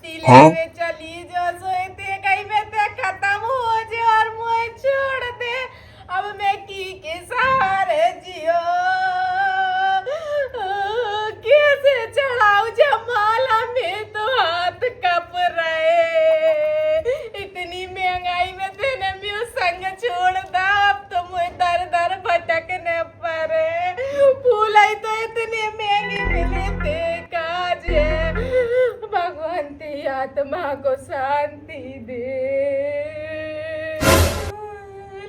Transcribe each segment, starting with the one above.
पत्ती लेवे चली जो सोते कहीं में ते खत्म हो जे और मुझे छोड़ दे। अब मैं की सहारे जियो कैसे चढ़ाऊ जमाला में तो हाथ कप रहे। इतनी महंगाई में तेने मेरा संग छोड़ दा। अब तो मुझे दर दर भटकने पड़े। फूल आई तो इतने महंगे मिले थे काज है। भगवान तेरी आत्मा को शांति दे।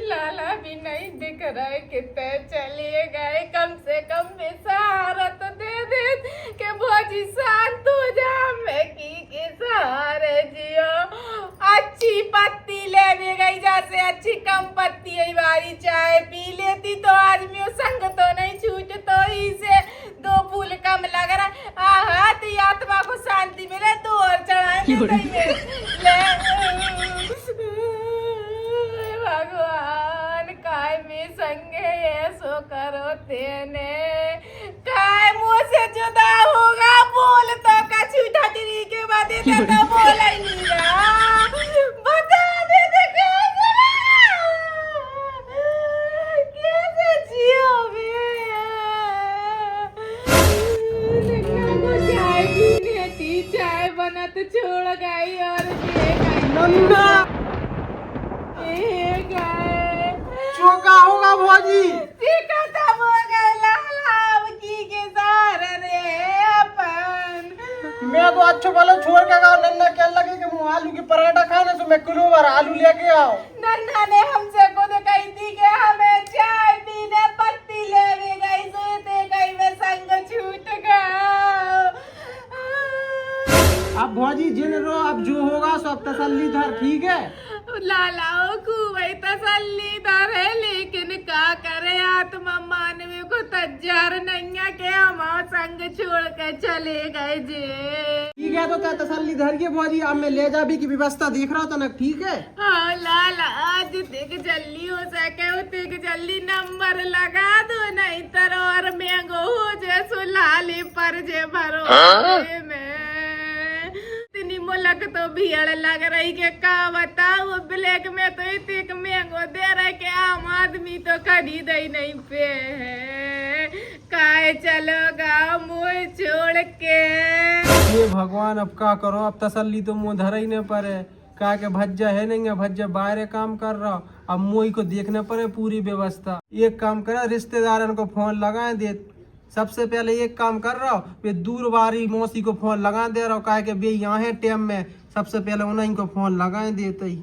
लाला भी नहीं दिख रहा है कितने चले गए। कम से कम सहारा तो दे दे के भौजी शांत हो जा। मैं की सहारे जियो। अच्छी पत्ती ले भी गई जैसे अच्छी कम पत्ती है वाली चाय पी लेती तो आज मेरे संग तो नहीं छूट तो इसे 2 फूल कम लग रहा। आहा तेरी आत्मा को शांति मिले तो और चढ़ाए भगवान काय में संगे ऐसो करो तेने काय मुँह से जुदा होगा बोल तो कछु ठटरी के बाद तो बोल ही नहीं रहा। बता दे कैसे जियोगे। चाय पीने थी चाय बना तो छोड़ गई और नन्ना चौका होगा भौजी खत्म हो गए लाला की के सहारे रे अपन। मैं तो अच्छो भलो छोड़ के गया। नन्ना क्या लगे कि मुँह आलू की पराठा खाने से मैं किलो भर आलू लेके आओ। नन्ना ने हमसे खुद कही थी कि हमें चाय पीने पत्ती लेवे गई सोते गई में संग छूट गया। अब भौजी जिन रो अब जो होगा सब तसल्ली धर ठीक है। लालाओ को वही तसल्ली दर है लेकिन क्या करे आत्मा मानवी को तज्जार नहीं है के हम संग छोड़ के चले गए जे। ठीक है तो क्या तसल्ली धर के भौजी अब मैं ले जाबी की व्यवस्था देख रहा तो ना ठीक है। हाँ लाला आज तक जल्दी हो सके उतक जल्दी नंबर लगा दो नहीं तर और महंगो हो जैसो लाले पर जे भरो में इतनी मुलक तो भीड़ लग रही के का बताओ ब्लैक में तो इतने महंगो दे रहे के आम आदमी तो खरीद ही नहीं पे है। काय चलोगा मुँह छोड़ के। ये भगवान अब क्या करो अब तसल्ली तो मुँह धर ही नहीं पड़े। क्या के भज्जा है नहीं है भज्जा बाहर काम कर रहा अब मुँह को देखने पड़े पूरी व्यवस्था। एक काम करे रिश्तेदारों को फोन लगाए दे। सबसे पहले एक काम कर रहा हूँ वे दूर वाली मौसी को फोन लगा दे रहा हूँ कहा कि वे यहाँ है टाइम में सबसे पहले उन्हीं को फोन लगाए देते ही।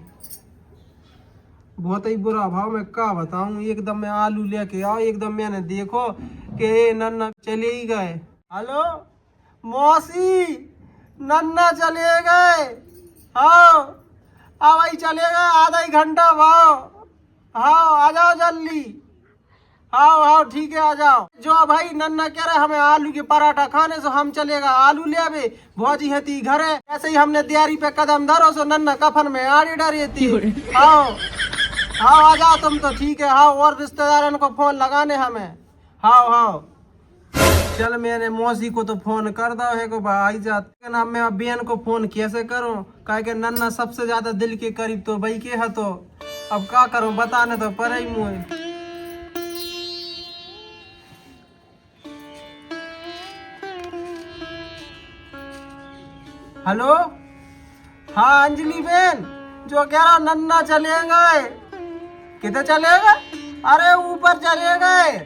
बहुत ही बुरा भाव मैं क्या बताऊँ। एकदम मैं आलू लेके आओ एकदम मैंने देखो कि नन्ना चले ही गए। हेलो मौसी नन्ना चले गए। हाँ अब ही चले गए आधा ही घंटा भाव। हाँ आ जाओ जल्दी। हाँ हाँ ठीक है आ जाओ। जो भाई नन्ना कह रहे हमें आलू के पराठा खाने से हम चलेगा आलू ले आवे भौजी हती घर है। ऐसे ही हमने तैयारी पे कदम धरो सो नन्ना कफन में आड़ी डरी थी। हाँ हाँ आ जाओ तुम तो ठीक है। हाँ और रिश्तेदारों को फोन लगाने हमें। हाँ हाँ चल मैंने मौसी को तो फोन कर दो है को भाई जात ना मैं अब बहन को फोन कैसे करूं कहे कि नन्ना सबसे ज्यादा दिल के करीब तो भाई के है तो अब क्या करूं बताने तो पर ही मुँह। हेलो हाँ अंजलि बहन जो कह रहा नन्ना चले गए किधर चले गए। अरे ऊपर चले गए।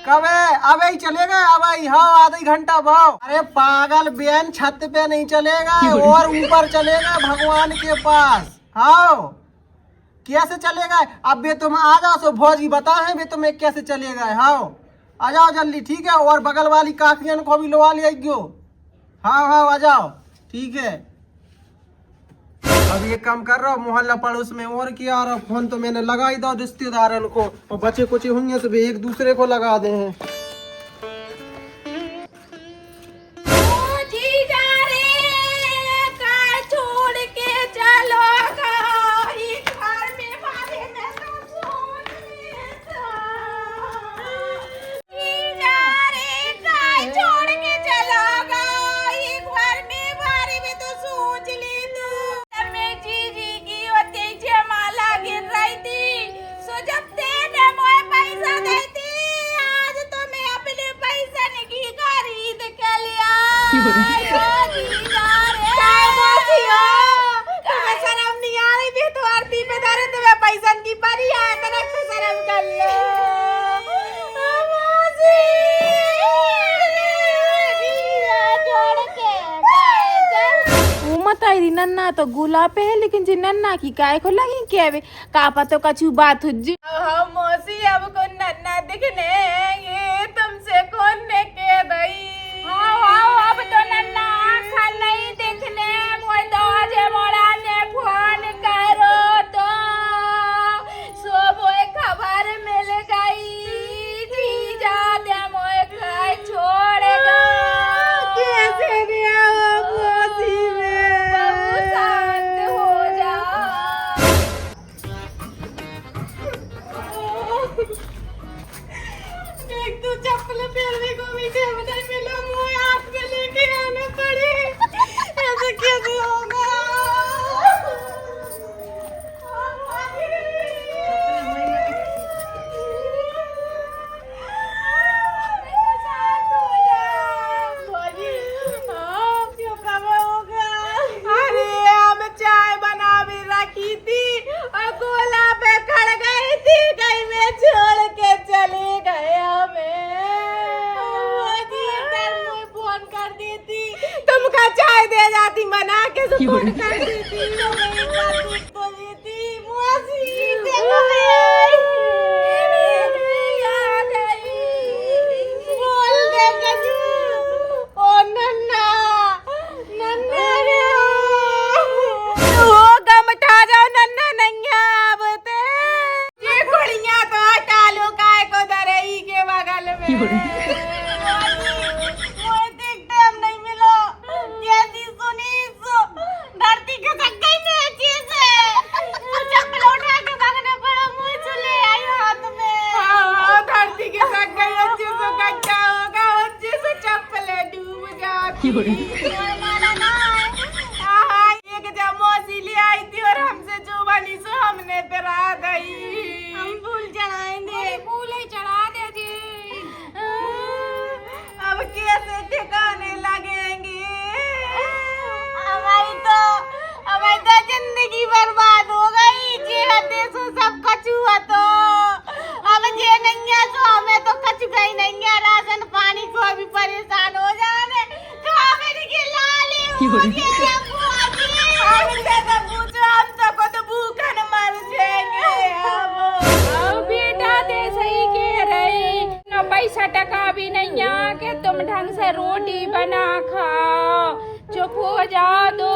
कब है अब ही चले गए अब ही। हाँ आधा घंटा भाव। अरे पागल बहन छत पे नहीं चलेगा और ऊपर चलेगा भगवान के पास। हाँ कैसे चले गए अब बे तुम आ जाओ सो भौजी बता है बे तुम्हें कैसे चले गए। हाँ आ जाओ जल्दी ठीक है और बगल वाली काकियन को भी लवा लियो। हाँ हाँ आ जाओ ठीक है। अब ये काम कर रहा हूँ मोहल्ला पड़ोस में और क्या आ रहा फोन तो मैंने लगा ही दो रिश्तेदारों को और बच्चे कुछ होंगे तो भी एक दूसरे को लगा दे हैं। बताई दी नन्ना तो गुला पे है, लेकिन जी नन्ना की काय को लगी क्या बे का पतो कछु बात हुज्जी। हाँ मौसी अब को नन्ना दिखने ये तुमसे कौन ने कह दई। हाँ अब तो नन्ना आँखा नहीं दिखने मोय दौजे मोड़ा ने फोन करो तो सब खबर मिल गई जी जाते मोय खाए छोड़ेगा कैसे दिया मौसी में बहुत शांत हो जा। देख तू चप्पल पहनने को भी नहीं मिला मुझे हाथ में लेके आना पड़े ऐसे कैसे होगा। अरे हम चाय बना भी रखी थी और गोला पे खड़ गई थी कहीं में छोड़ के चले गए हमें। फोन कर देती तुमका चाय दे जाती बना के फोन कर देती तो देती मौसी बोल दे कजू ओ नन्ना नन्ना रे ओ गम उठा जाओ नन्ना नैया बते ये कुड़ियां तो हटा लो काय को दरई के बगल में एक जमोसी ले आई थी और हमसे जो बनी सो हमने डरा गई। हम फूल चढ़ाएंगे फूल ही चढ़ा दे जी। अब कैसे ठिकाने लगेंगे हमारी तो जिंदगी बर्बाद हो गई जे देशो सब कछु तो अब जे नहीं है तो हमें तो कछु गई नहीं है राशन पानी को भी परेशान हो जाने पैसा टका भी नहीं है कि तुम ढंग से रोटी बना खाओ चुप हो जा दो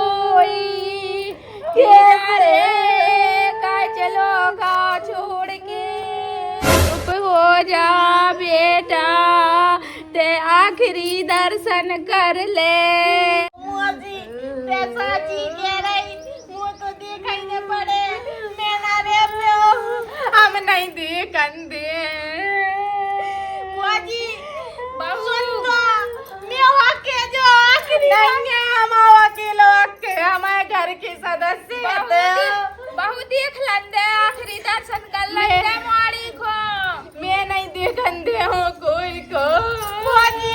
चलो गाँव छोड़ के चुप हो जा बेटा ते आखिरी दर्शन कर ले। साची कह रही वो तो देखा ही न पड़े मैं ना रे हम नहीं देखन दे बुआजी सुन तो मैं के जो आखिरी नहीं हम अकेले के हमारे घर के सदस्य बहुत देख लंदे आखिरी दर्शन कर लंदे माड़ी को मैं नहीं देखन दे हो कोई को बुआजी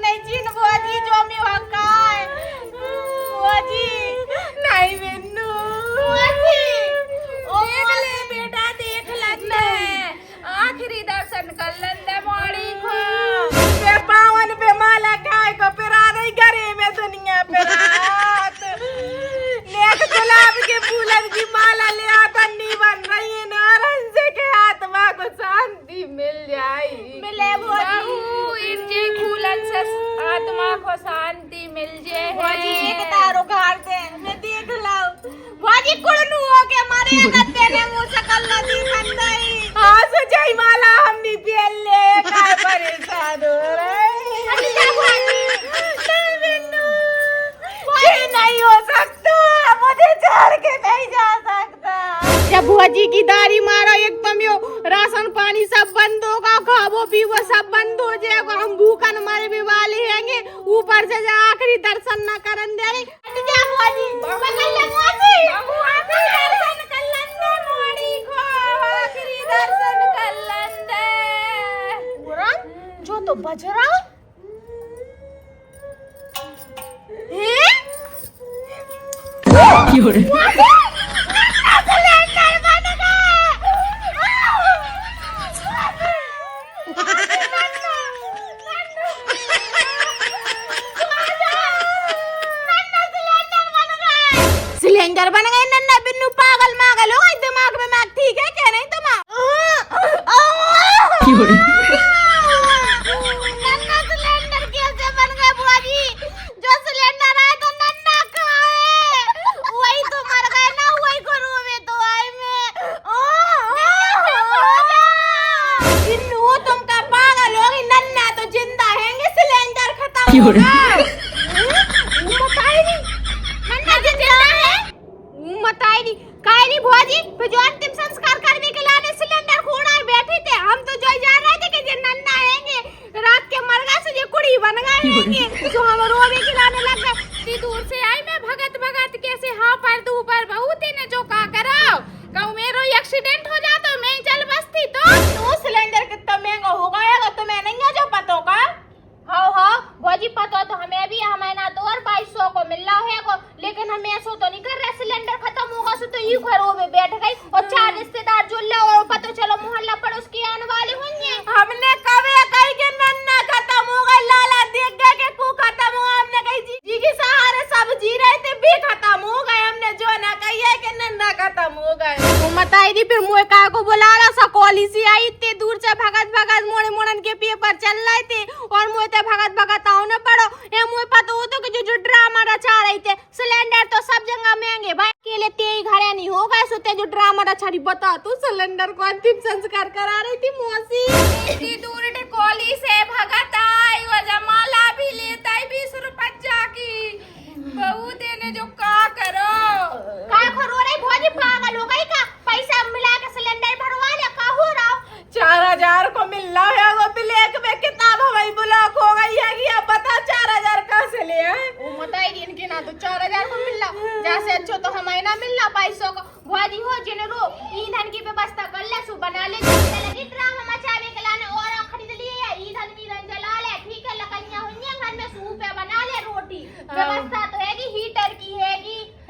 नहीं चीन बुआजी जो बुआजी नहीं बिन्नू देख ले बेटा देख लेते आखिरी दर्शन कर लेते माड़ी को पे पावन पे माला काय को पिरा रही घरे में दुनिया पे रात नेक गुलाब के फूलन की माला ले बन्नी बन रही है नारायण से के आत्मा को शांति मिल जाए मिले इनके फूलन से आत्मा को शांति मिल जाए। भाजी एक तारो घर दे मैं देख लाऊं भाजी कुड़नू हो के मारे गद्दे ने मुंह सकल नदी खंदाई हां सजाई माला हमनी पेल ले काय परेशान हो रहे अच्छा भाजी नहीं बिन्नू ये नहीं हो सकता मुझे छोड़ के नहीं जा सकता। जब बुआजी की दाढ़ी मारो एक तो यो राशन पानी सब बंद होगा खावो पीवो सब बंद हो जाएगा हम भूखन मरे भी वाले हैंगे ऊपर से जा आखिरी दर्शन न करन दे रही जा बुआजी पकड़ ले बुआजी आखिरी दर्शन कर लंदे मोड़ी को आखिरी दर्शन कर लंदे पूरा जो तो बज रहा है क्यों सिलेंडर बन गए नन्ना बिन्नू पागल मागल हो गई दिमाग में मैं ठीक है क्या नहीं नन्ना सिलेंडर कैसे बन गए बुआ जी जो सिलेंडर आए तो नन्ना कहाँ है वही तो मर गए ना वही को रोवे तो आई मैं बिन्नू तुम का पागल हो गई नन्ना तो जिंदा हैंगे सिलेंडर खत्म हो गया जो अंतिम संस्कार करने के लिए सिलेंडर खोड़ाए बैठे थे हम तो जो जान रहे थे कि ये नन्ना हैंगे रात के मर गए से ये कुड़ी बन गए हैंगे तो हम रोवे खिलाने लग गए इतनी दूर से आई मैं भगत कैसे हाँ पर तू पर बहुत ही ने जो का कराओ कहूँ मेरो एक्सीडेंट हो जाता मैं चल बसती तो सिलेंडर कितना महंगा हो गया तो मैं नहीं जो पतो का हाँ भौजी पता तो हमें भी हमें ना तो और 2200 को मिल रहा है को लेकिन हम ऐसा तो नहीं कर रहे सिलेंडर खत्म होगा सो तो यू घरों में बैठ गई और 4 रिश्तेदार जुल और पता चलो मोहल्ला पड़ोस के आने वाले होंगे हमने कभी कही के नन्ना खत्म हो गए लाला देख गए के को खत्म हुआ हमने कही जी के सहारे सब जी रहे थे भी खत्म हो गए हमने जो ना कही है कि नन्ना खत्म हो गए वो बताई दी फिर मुझे का को बुला रहा सकोली सी आई इतने दूर से भगत मोड़े मोड़न के पेपर चल रहे थे और मुझे भगत आओ न पड़ो ये मुझे पता हो तो कि जो ड्रामा रचा रही थे सिलेंडर तो सब जगह महंगे भाई अकेले तेरी घरे नहीं होगा सोते जो ड्रामा रचा रही बता तू सिलेंडर को अंतिम संस्कार करा रही थी मौसी इतनी दूर से कोली से भगत आई और जमाला भी लेता है 20 रुपया की बहू देने जो का करो का करो रे भौजी पागल हो गई का पैसा मिला के सिलेंडर भरवा ले का हो रहा 4000 को मिल रहा है वो ब्लैक में किताब हमारी ब्लॉक हो गई है कि अब बता 4000 कहाँ से ले आए वो बताई दी इनके ना तो 4000 को मिल रहा जैसे अच्छा तो हमारे ना मिल रहा 2200 को भौजी हो जिन्हें ईंधन की व्यवस्था कर ले सु बना ले लगी ड्रामा मचावे के लाने और खरीद लिए ईंधन वीरन जला ले ठीक है लकड़ियां हुई घर में सूप है बना ले रोटी व्यवस्था तो है कि हीटर की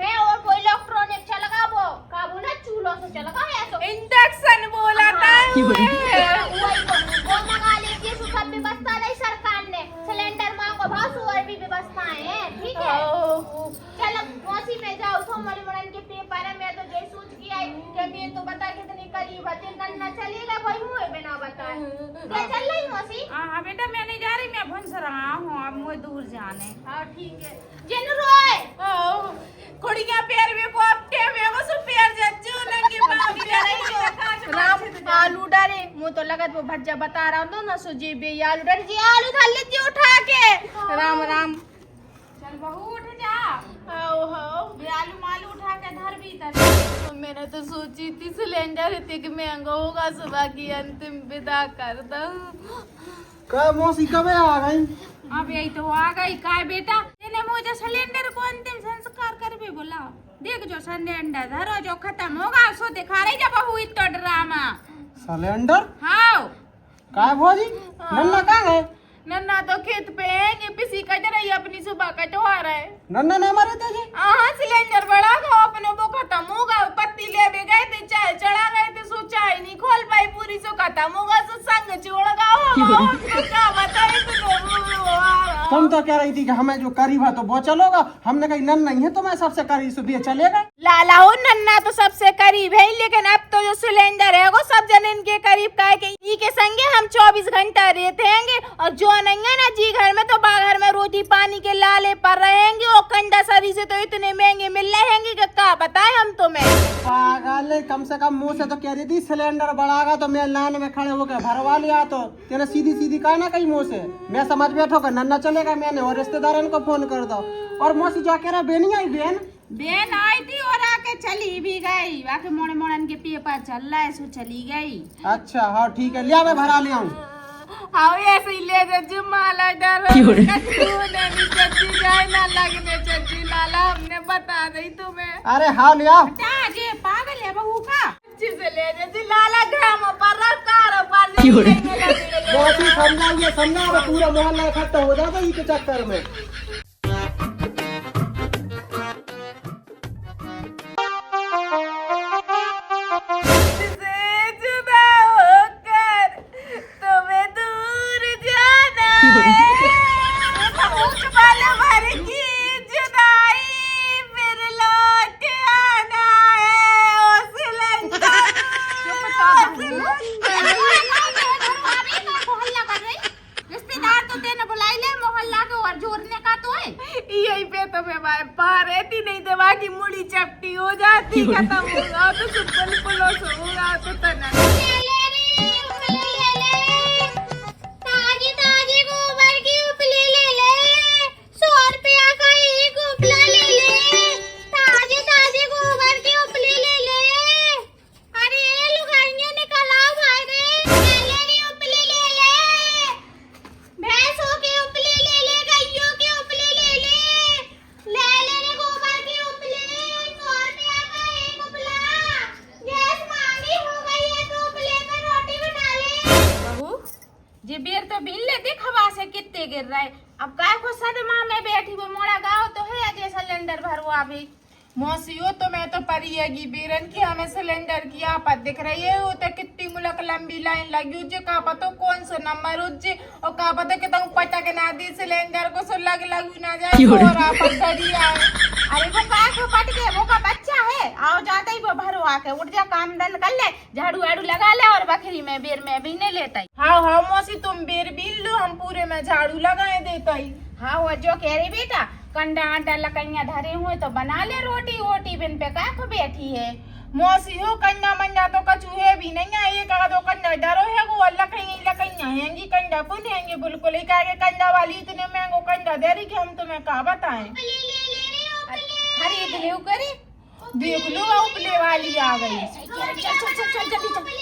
है और कोई इलेक्ट्रॉनिक चलगा वो काबू ना चूल्हों से चलगा है तो इंडक्शन बोला था वो मंगा लीजिए सब व्यवस्था नहीं सरकार ने सिलेंडर मांगो भासु और भी व्यवस्थाएं हैं ठीक है चलो मौसी में जाओ तो मरी मरन के पेपर है मैं तो जय सोच की आई कि मैं तो बता कितनी करीब है नन्ना चलेगा भाई मुझे बिना बताए क्या चल रही मौसी हां बेटा मैं नहीं जा रही मैं भंस रहा हूं अब मुझे दूर जाने हां ठीक है जिन रोए कुड़ियां पैर में को अपटे में को सु पैर जज्जू नंगी बाबी रही राम आलू डरे मुझे तो लगत वो भज्जा बता रहा हूं ना सो जी बे आलू डर जी आलू धर लीजिए उठा के राम राम चल बहू उठ जा आओ ये आलू मालू उठा के धर भी तो मैंने तो सोची थी सिलेंडर इतने महंगा होगा सुबह की अंतिम विदा कर दो का मौसी कब आ गई अब यही तो आ गई काय बेटा मैंने मुझे सिलेंडर को अंतिम संस्कार कर भी बोला देख जो सिलेंडर धरो जो खत्म होगा सो दिखा रही जब बहू इतना ड्रामा सिलेंडर हाँ का भौजी नन्ना कहाँ है नन्ना तो खेत पे है कि पिसी कट रही अपनी सुबह कटवा रहे नन्ना ना मरे थे हाँ सिलेंडर बड़ा था अपने वो खत्म होगा पत्ती ले भी गए थे चाय चढ़ा गए थे सो चाय नहीं खोल पाई पूरी सो खत्म होगा सो संग छोड़ गया क्या बताए तुम तो कह रही थी कि हमें जो करीब है तो वो चलोगा हमने कही नन्ना नहीं है तो मैं सबसे करीब सुबह चलेगा लाला हो नन्ना तो सबसे करीब है लेकिन अब तो जो सिलेंडर है वो सब जन इनके करीब का है कि के संगे हम 24 घंटा रहते हैं और जो नहीं है ना जी घर में तो बाहर में रोटी पानी के लाले पर रहेंगे और कंडा सरी से तो इतने महंगे मिल रहे हैं कि क्या बताए हम तुम्हें पागल कम से कम मुँह से तो कह रही थी सिलेंडर बढ़ागा तो मैं लाइन में खड़े होकर भरवा लिया तो तेने सीधी सीधी कहा ना कहीं मुँह से मैं समझ बैठो का नन्ना चलेगा मैंने और रिश्तेदारों को फोन कर दो और मौसी जो कह रहा बेनी आई बेन आई थी और आके चली भी गई आके मोड़े मोड़न के पेपर चल रहा है सो चली गई अच्छा हाँ ठीक है लिया मैं भरा ले आऊँ हाँ ऐसे ही ले जा जुम्माला डर चच्ची जाए ना लगने चच्ची लाला हमने बता दी तुम्हें अरे हाँ लिया जे पागल है बहू का चच्ची से ले जा जी लाला ग्राम पर कार पर मौसी समझाइए समझा पूरा मोहल्ला इकट्ठा हो जाता इस चक्कर में जोड़ने का तो है। यही पे तो मैं भाई पा रहती, नहीं तो बाकी मुड़ी चपटी हो जाती, खत्म होगा तो सुपल पुलोस होगा तो तना। ले ले रे उपले ले ले, ताजी ताजी गोबर की उपले ले ले, 100 रुपया का एक उपला ले ले, ताजी ताजी गोबर की उपले ले ले। अरे लुगाइयां निकल आओ भाई रे, ले ले रे उपले ले ले, भैंसों के उपले ले ले, गायों के उपले ले ले, ले ले रे गोबर की उपले, 100 रुपया का एक उपला। गैस महंगी हो गई है तो उपले में रोटी बना ले। बहू जी बेर तो बिल ले देख हवा से कितने गिर रहा है। अब काय को सदमा में बैठी वो मोड़ा गाँव तो है जे सिलेंडर भरवा भी मौसियो तो मैं तो परिएगी बेरन की हमें सिलेंडर की आपत दिख रही है। वो तो कितनी मुलक लंबी लाइन लगी उज्जे का पता कौन सा नंबर उज्जे और का पता कि तुम पटक ना दी सिलेंडर को सो लग ना जाए और आपत धरी आए। अरे वो का को पट के वो का बच्चा है, आओ जाते ही वो भरो आके उठ जा, काम दल कर ले, झाड़ू वाड़ू लगा ले और बकरी में बेर में भी नहीं लेता। हाँ हाँ मौसी तुम बेर बिल लो, हम पूरे में झाड़ू लगाए देता ही। हाँ वो जो कह रही बेटा कंडा आटा लकैया धरे हुए तो बना ले रोटी वोटी बिन पे का को बैठी है। मौसी हो कंडा मंडा तो कछु है भी नहीं है, एक आधो कंडा डरो है वो लकैया हैंगी कंडा पुन हैंगे बिल्कुल ही का कंडा वाली इतने महंगो कंडा दे रही कि हम तुम्हें का बताएं। खरीद ले करे देख लो उपले वाली आ गई। चल चल चल चल जल्दी चल।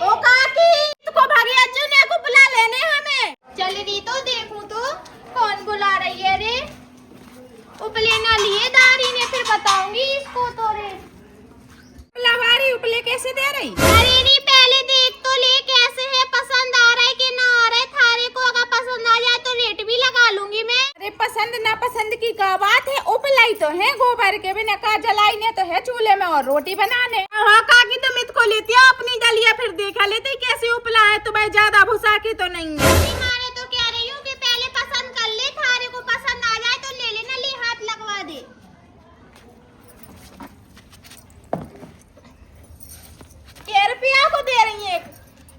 ओ काकी इसको भागे अज्जू को बुला लेने हमें। चल रही तो देखूं तो कौन बुला रही है रे। उपले ना लिए दारी ने फिर बताऊंगी इसको तो रे। लवारी उपले कैसे दे रही? अरे नहीं पहले देख तो ले कैसे है, पसंद आ रहा है कि ना आ रहा है। थारे को अगर पसंद आ जाए तो रेट भी लगा लूंगी मैं। अरे पसंद ना पसंद की क्या बात है, उपलाई तो है गोबर के बिना का जलाई ने तो है चूल्हे में और रोटी बनाने। हाँ काकी तुम इसको लेती हो अपनी डलिया फिर देखा लेते कैसे उपला है, तो भाई ज्यादा भुसा की तो नहीं है। माने तो कह रही हूँ कि पहले पसंद कर ले, थारे को पसंद आ जाए तो ले लेना, ले हाथ लगवा दे। रुपया को दे रही है?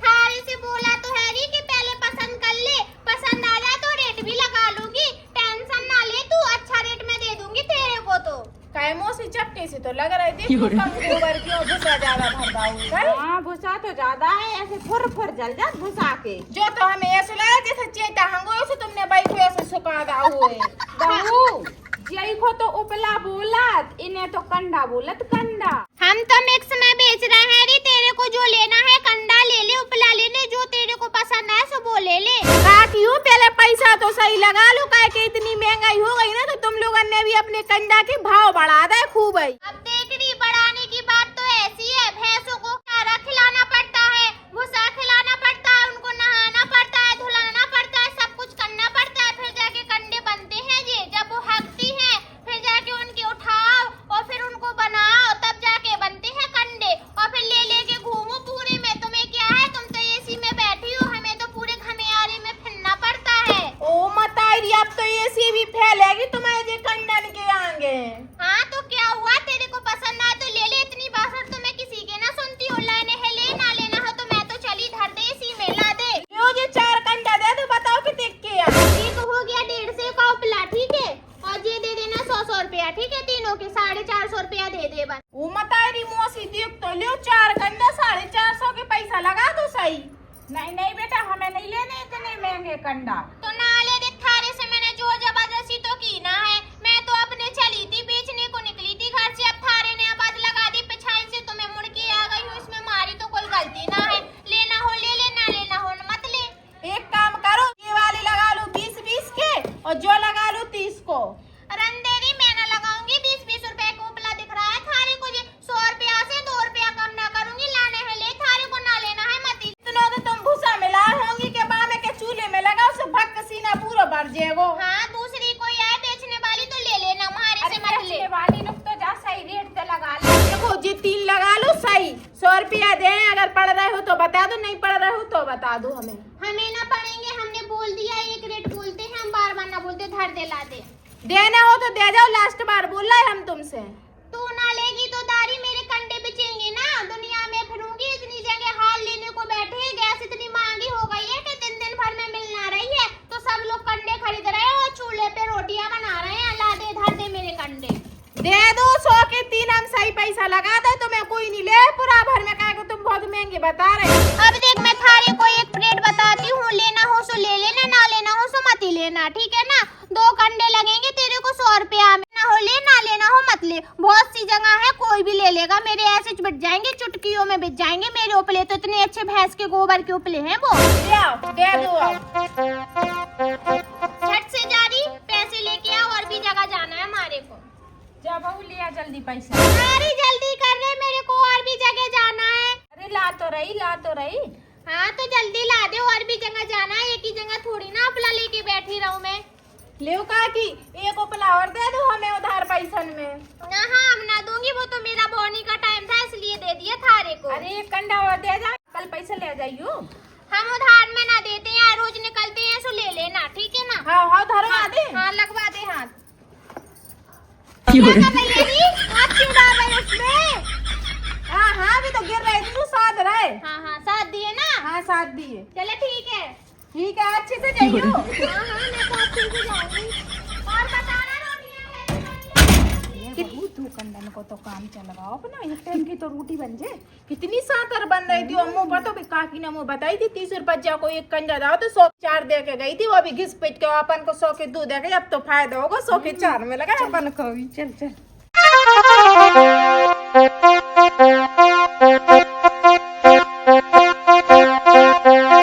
थारे से बोला तो है री कि पहले पसंद कर ले, पसंद आ जाए तो रेट भी लगा लूंगी, टेंशन ना ले तू, अच्छा रेट में दे दूंगी तेरे को तो। काय मौसी चपटे से तो लग रहे थे कम गोबर की और भूसा ज्यादा भरता होगा। हाँ भूसा तो ज्यादा है, ऐसे फुर फुर जल जात भूसा के। जो तो हमें ऐसा लगा जैसे चेता हंगो ऐसे तुमने बाई को ऐसे सुखा दा हुए। बहू जई को तो उपला बोलत, इन्हें तो कंडा बोलत कंडा। हम तो मिक्स में बेच रहे हैं री, तेरे को जो लेना है कंडा ले ले, उपला ले ले, जो तेरे को पसंद है सो वो ले ले। क्यों पहले पैसा तो सही लगा लो, काहे कि इतनी महंगाई हो गई ना तो तुम लोगों ने भी अपने कंडा के भाव बढ़ा दे खूब है। अब देख रही बढ़ाने की बात तो ऐसी है, भैंसों को चारा खिलाना पड़ता है, भूसा खिलाना पड़ता है, उनको नहाना पड़ता है, धुलाना पड़ता है, सब कुछ करना पड़ता है, फिर जाके कंडे बनते हैं जी। जब वो हकती है फिर जाके उनके उठाओ और फिर उनको बनाओ, तब जाके बनते हैं कंडे। और फिर ले लेके घूमो पूरे में, तुम्हें क्या है, तुम तो एसी में बैठी हो, हमें तो पूरे घनियारे में फिरना पड़ता है। ओ मतारी अब तो एसी भी फैलेगी तुम्हारे जे कंडन के आगे। हाँ तो क्या हुआ, तेरे को पसंद आए तो ले ले, इतनी बात तो मैं किसी के ना सुनती हूँ। लेने है ले, ना लेना हो तो मैं तो चली धर दे इसी में ला दे। मुझे 4 कंडा दे दो, बताओ कि देख के एक हो गया 150 का उपला, ठीक है, और ये दे देना 100 रुपया, ठीक है, तीनों के 450 रुपया दे दे बस। ओ मतारी मौसी देख तो लो 4 कंडा 450 के पैसा लगा दो सही। नहीं नहीं बेटा हमें नहीं लेने इतने महंगे कंडा। तो ना ले दे, थारे से मैंने जोर जबरदस्ती तो की ना है, मैं तो अपने चली थी, बेचने को निकली थी घर से, अब थारे ने आवाज लगा दी पिछाई से तो मैं मुड़ के आ गई हूँ, इसमें मारी तो कोई गलती ना है। लेना हो ले ले, ना लेना हो मत ले। एक काम करो ये वाले लगा लो 20-20 के और जो लगा लो 30 को। रंदेरी मैं ना लगाऊंगी, 20-20 रुपए को उपला दिख रहा है थारे को, जी 100 रुपया से 2 रुपया कम ना करूंगी, लाने है ले, थारे को ना लेना है मत। इतना तो तुम भूसा मिला होंगी के बामे के चूल्हे में लगाओ सो भक सीना पूरा भर जाएगो। हाँ दूसरी कोई आए बेचने वाली तो ले लेना, हमारे से मत ले। वाली लोग तो जा सही रेट पे लगा लो। देखो जी 3 लगा लो सही, 100 रुपया दे, अगर पड़ रहे हो तो बता दो, नहीं पड़ रहे हो तो बता दो हमें। हमें ना पड़ेंगे, हमने बोल दिया एक रेट बोलते हैं, हम बार बार ना बोलते, धर दे ला दे। देना हो तो दे जाओ, लास्ट बार बोला है हम तुमसे। तू ना लेगी तो दारी मेरे कंडे बिचेंगे ना, दुनिया में लगा दो, तुम्हें कोई नहीं ले पूरा भर में, कहे तुम बहुत महंगे बता रहे हो। अब देख मैं थारे को एक प्लेट बताती हूँ, लेना हो सो ले लेना, ना लेना हो सो मत ही लेना, ठीक है ना। 2 कंडे लगेंगे तेरे को 100 रुपया में, ना हो ले ना लेना हो मत ले। बहुत सी जगह है कोई भी ले लेगा, मेरे ऐसे बिक जाएंगे, चुटकियों में बिक जाएंगे मेरे उपले। तो इतने अच्छे भैंस के गोबर के उपले हैं वो। ले आओ, दे दो अब। झट से जा रही, पैसे लेके आओ, और भी जगह जाना है हमारे को। जा बहू लिया जल्दी पैसा। सारी जल्दी कर रहे, मेरे को और भी जगह जाना है। अरे ला तो रही। हाँ तो जल्दी ला दे, और भी जगह जाना है, एक ही जगह थोड़ी ना अपना लेके बैठी रहूं मैं। ले काकी एक उपला और दे दो हमें उधार पैसन में। ना हाँ ना दूंगी, वो तो मेरा बोनी का टाइम था इसलिए दे दिया थारे को। अरे एक कंडा और दे जा, कल पैसा ले जाइयो। हम उधार में ना देते हैं, रोज निकलते हैं, सो ले लेना, ठीक है ना। हाँ धरवा दे। हाँ लगवा दे हाथ। क्या कर रही है री? हाथ क्यों डाल रही है उसमें? हाँ अभी तो गिर रहे थे, तू साथ रहे। हाँ साथ दिए ना। हाँ साथ दिए। चले ठीक है। ठीक है अच्छे से जाइयो। हाँ मैं तो अच्छे से जाऊंगी। और बताना रोटियां कितनी तू कंडन को तो काम चलवाओ अपना, एक टाइम की तो रोटी बन जाए। कितनी सातर बन रही थी, अम्मू पर तो भी काकी ने मुँह बताई थी 30 रुपया को एक कंजा दाओ, तो 100 के 4 दे के गई थी। वो अभी घिस पिट के अपन को 100 के 2 दे गई, अब तो फायदा होगा 100 के 4 में लगा अपन को भी। चल